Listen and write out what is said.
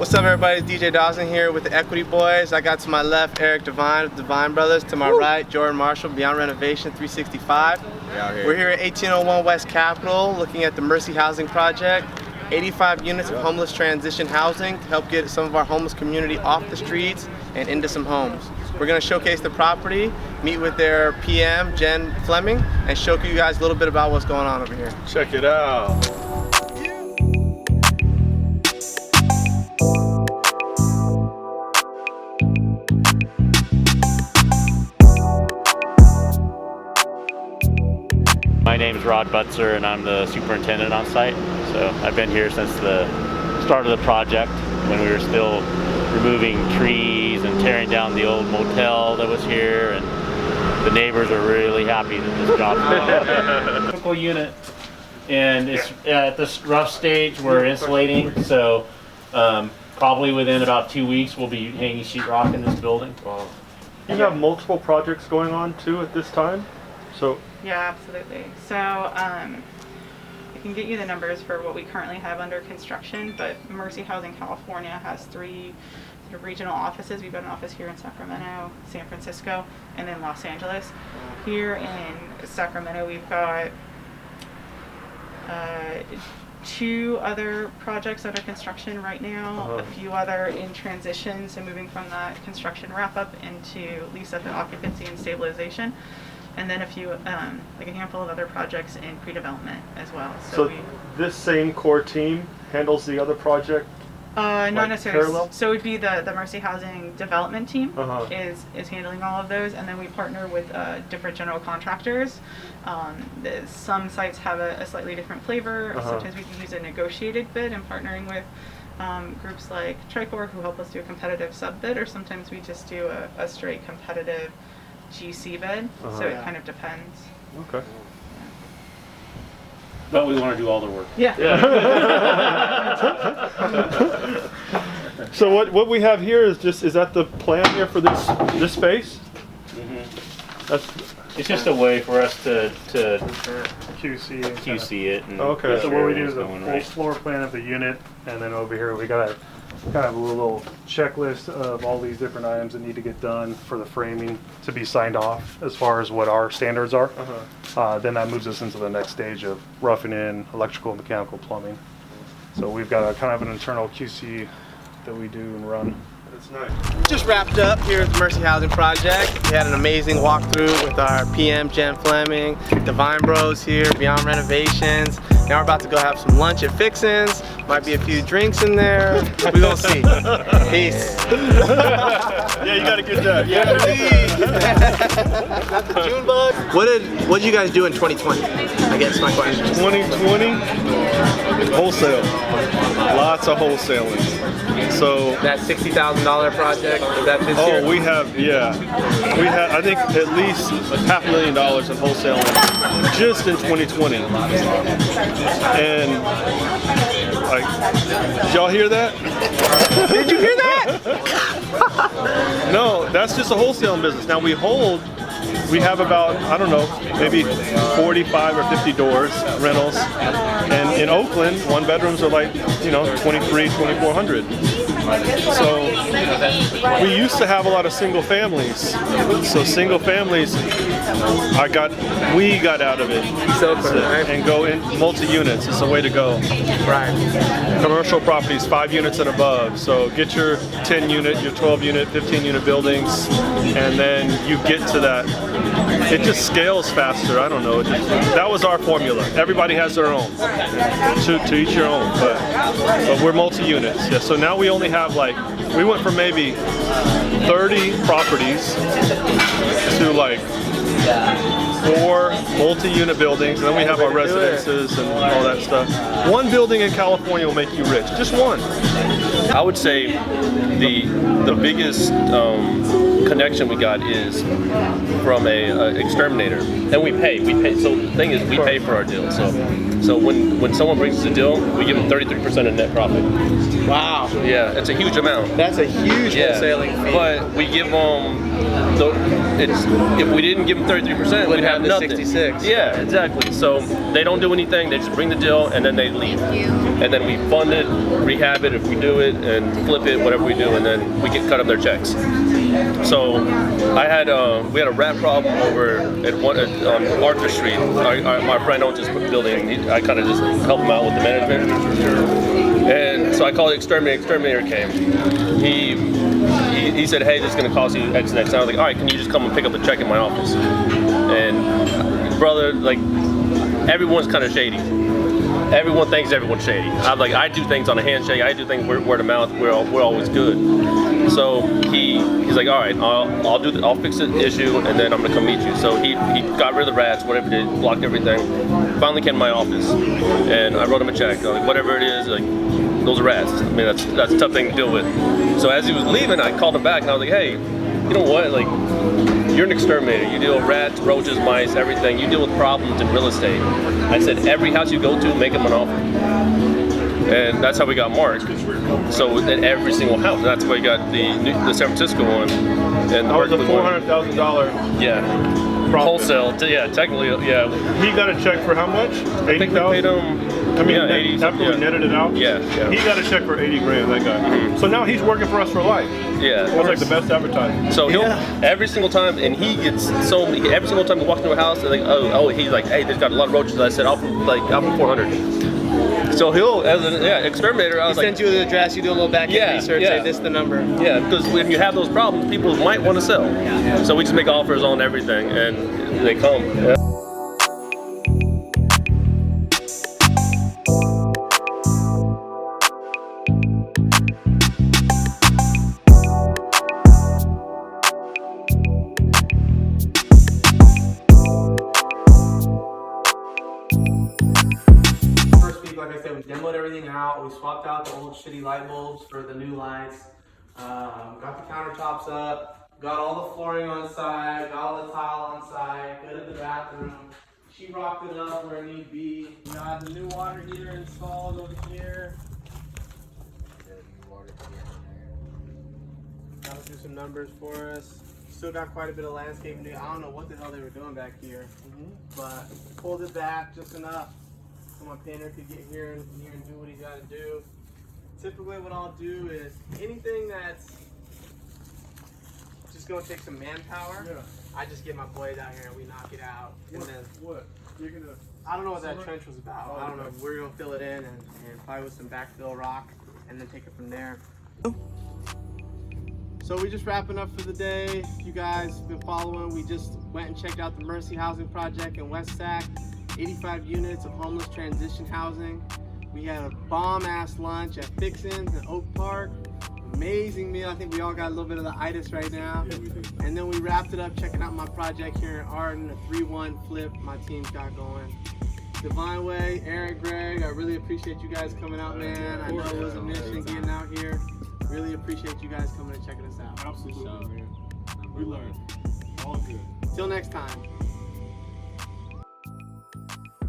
What's up, everybody? It's DJ Dawson here with the Equity Boys. I got to my left Greg Devine with Devine Brothers. To my right, Jordan Marshall, Beyond Renovation 365. We're here at 1801 West Capitol looking at the Mercy Housing Project. 85 units of homeless transition housing to help get some of our homeless community off the streets and into some homes. We're going to showcase the property, meet with their PM, Jen Fleming, and show you guys a little bit about what's going on over here. Check it out. My name is Rod Butzer and I'm the superintendent on site. So I've been here since the start of the project when we were still removing trees and tearing down the old motel that was here, and the neighbors are really happy that this job's going. Typical unit, and it's at this rough stage we're insulating, so probably within about 2 weeks we'll be hanging sheetrock in this building. Wow. You have multiple projects going on too at this time? So yeah, absolutely. So I can get you the numbers for what we currently have under construction, but Mercy Housing California has 3 sort of regional offices. We've got an office here in Sacramento, San Francisco, and then Los Angeles. Here in Sacramento, we've got 2 other projects under construction right now, a few other in transition, so moving from that construction wrap-up into lease-up and occupancy and stabilization. And then a few, like a handful of other projects in pre-development as well. So this same core team handles the other project? Not necessarily. Parallel? So it would be the Mercy Housing development team is handling all of those, and then we partner with different general contractors. Some sites have a slightly different flavor. Sometimes we can use a negotiated bid and partnering with groups like Tricor who help us do a competitive sub bid, or sometimes we just do a straight competitive GC bid, so it kind of depends. Okay. But we want to do all the work. Yeah. So what we have here is that the plan here for this space? It's just a way for us to QC it. And okay. So what we do is a full floor plan of the unit, and then over here we got kind of a little checklist of all these different items that need to get done for the framing to be signed off as far as what our standards are. Then that moves us into the next stage of roughing in electrical, mechanical, plumbing. So we've got a kind of an internal QC that we do and run. That's nice. Just wrapped up here at the Mercy Housing Project. We had an amazing walkthrough with our PM, Jen Fleming, Devine Bros here, Beyond Renovations. Now we're about to go have some lunch at Fixin's. Might be a few drinks in there. We gonna see. Peace. Yeah, you gotta get that. Yeah, not the June bug. What did you guys do in 2020? I guess my question. 2020, wholesale. Lots of wholesaling. So that $60,000 project, is that this year? we have I think at least $500,000 in wholesaling just in 2020. And did y'all hear that? Did you hear that? No, that's just a wholesaling business. Now we have about, I don't know, maybe 45 or 50 doors, rentals. And in Oakland, 1-bedrooms are like, 23, 2,400. So we used to have a lot of single families. So single families, we got out of it. And go in multi-units. It's a way to go. Right. Commercial properties, 5 units and above. So get your 10 unit, your 12 unit, 15 unit buildings, and then you get to that. It just scales faster. I don't know. That was our formula. Everybody has their own. To each your own. But we're multi-units. Yeah. So now we only have we went from maybe 30 properties to 4 multi-unit buildings, and then we have our residences and all that stuff. 1 building in California will make you rich. Just 1. I would say the biggest connection we got is from a exterminator, and we pay. So the thing is, we pay for our deal. So when someone brings us a deal, we give them 33% of net profit. Wow. Yeah, it's a huge amount. That's a huge wholesaling fee. But we give them. If we didn't give them 33%, we'd have the nothing. 66. Yeah, exactly. So they don't do anything. They just bring the deal and then they leave. And then we fund it, rehab it if we do it, and flip it, whatever we do, and then we get cut up their checks. So we had a rat problem over on Arthur Street. My friend owns this building. I kind of just helped him out with the management. And so I called the exterminator. Exterminator came. He said, hey, this is going to cost you X and X. And I was like, all right, can you just come and pick up the check in my office? And brother, like, everyone's kind of shady. Everyone thinks everyone's shady. I'm like, I do things on a handshake. I do things word of mouth. We're always good. So he's like, all right, I'll fix the issue, and then I'm gonna come meet you. So he got rid of the rats, whatever he did, blocked everything. Finally came to my office, and I wrote him a check. I was like, whatever it is, like, those are rats. I mean, that's a tough thing to deal with. So as he was leaving, I called him back, and I was like, hey, you know what? Like, you're an exterminator. You deal with rats, roaches, mice, everything. You deal with problems in real estate. I said, every house you go to, make them an offer. And that's how we got Mark. So in every single house, that's why we got the San Francisco one. And that was a $400,000. Yeah. Profit. Wholesale. Yeah, technically, yeah. He got a check for how much? 80,000. I think we paid him. I mean, yeah, 80, after we netted it out. Yeah. He got a check for 80 grand. That guy. Mm-hmm. So now he's working for us for life. Yeah. That's like the best advertising. So he'll every single time, and he gets so many. Every single time he walks into a house, they're like, oh, he's like, hey, there's got a lot of roaches. I said, I'll put 400. So he'll, as an exterminator, I was like, send you the address, you do a little back end research, say this is the number. Yeah, because when you have those problems, people might want to sell. Yeah. So we just make offers on everything, and they come. Yeah. Like I said, we demoed everything out. We swapped out the old shitty light bulbs for the new lights. Got the countertops up. Got all the flooring on site. Got all the tile on site. Good at the bathroom. She rocked it up where it need be. Got the new water heater installed over here. Gotta do some numbers for us. Still got quite a bit of landscaping to do. I don't know what the hell they were doing back here, but pulled it back just enough so my painter could get here and do what he's got to do. Typically what I'll do is anything that's just going to take some manpower, I just get my boys out here and we knock it out. And then You're gonna, I don't know what that trench was about. I don't know. We're going to fill it in and probably with some backfill rock and then take it from there. So we're just wrapping up for the day. You guys have been following. We just went and checked out the Mercy Housing Project in West Sac. 85 units of homeless transition housing. We had a bomb-ass lunch at Fixin in Oak Park. Amazing meal. I think we all got a little bit of the itis right now. yeah, we do. And then we wrapped it up checking out my project here in Arden, a 3-1 flip my team's got going. Devine Way, Eric, Greg, I really appreciate you guys coming out, man. I know it was a mission getting out here. Really appreciate you guys coming and checking us out. Absolutely, man. We learned. All good. Till next time.